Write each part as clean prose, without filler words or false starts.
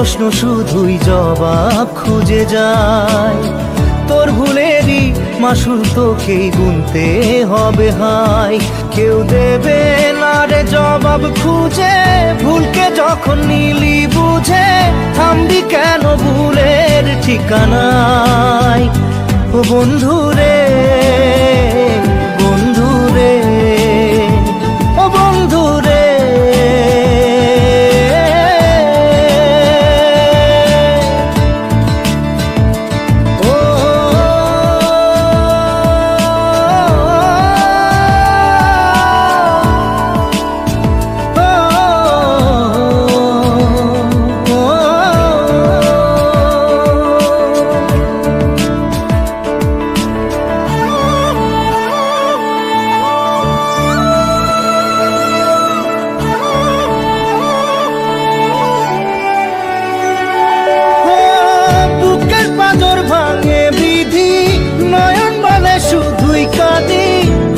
প্রশ্ন শুধুই জবাব খুঁজে যায়। তোর ভুলেরই মাসুল তোকেই গুনতে হবে হাই। কেউ দেবে না রে জবাব খুঁজে, ভুলকে যখন নিলি বুঝে থামবি কেন ভুলের ঠিকানায়। ও বন্ধু রে, বন্ধু রে, ও বন্ধু রে।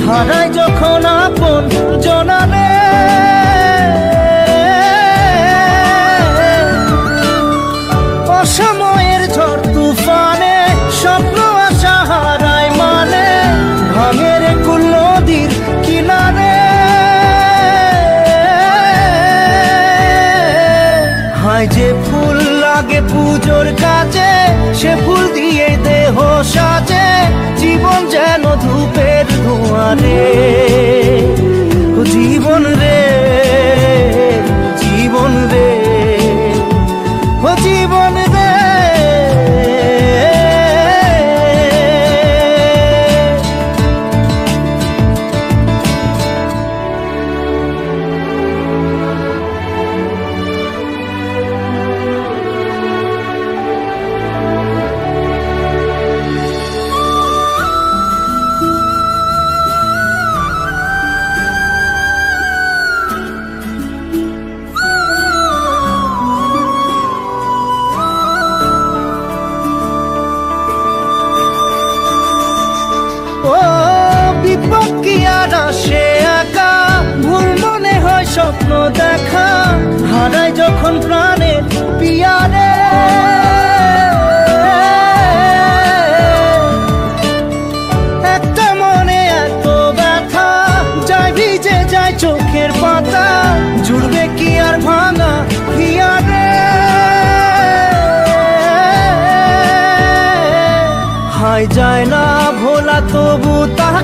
হারাই যখন আপন জনারে, অসময়ের ঝড় তুফানে স্বপ্ন আশা হারাই মানে, ভাঙের কুল নদীর কিনারে। হায় যে ফুল লাগে পুজোর কাজে, সে ফুল দিয়ে দেহ সাজে, জীবন যেন ধূপের ধোঁয়ারে। জীবন রে, জীবন রে, ও জীবন রে। ও বিপদ কি আর আসে একা, ভুল মনে হয় স্বপ্ন দেখা, হারাই যখন প্রাণের পিয়ারে। একটা মনে এত ব্যথা, যায় ভিজে যায় চোখের পাতা, জুড়বে কি আর ভাঙা হিয়ারে। হায় যায় না ভোলা তবু তাহা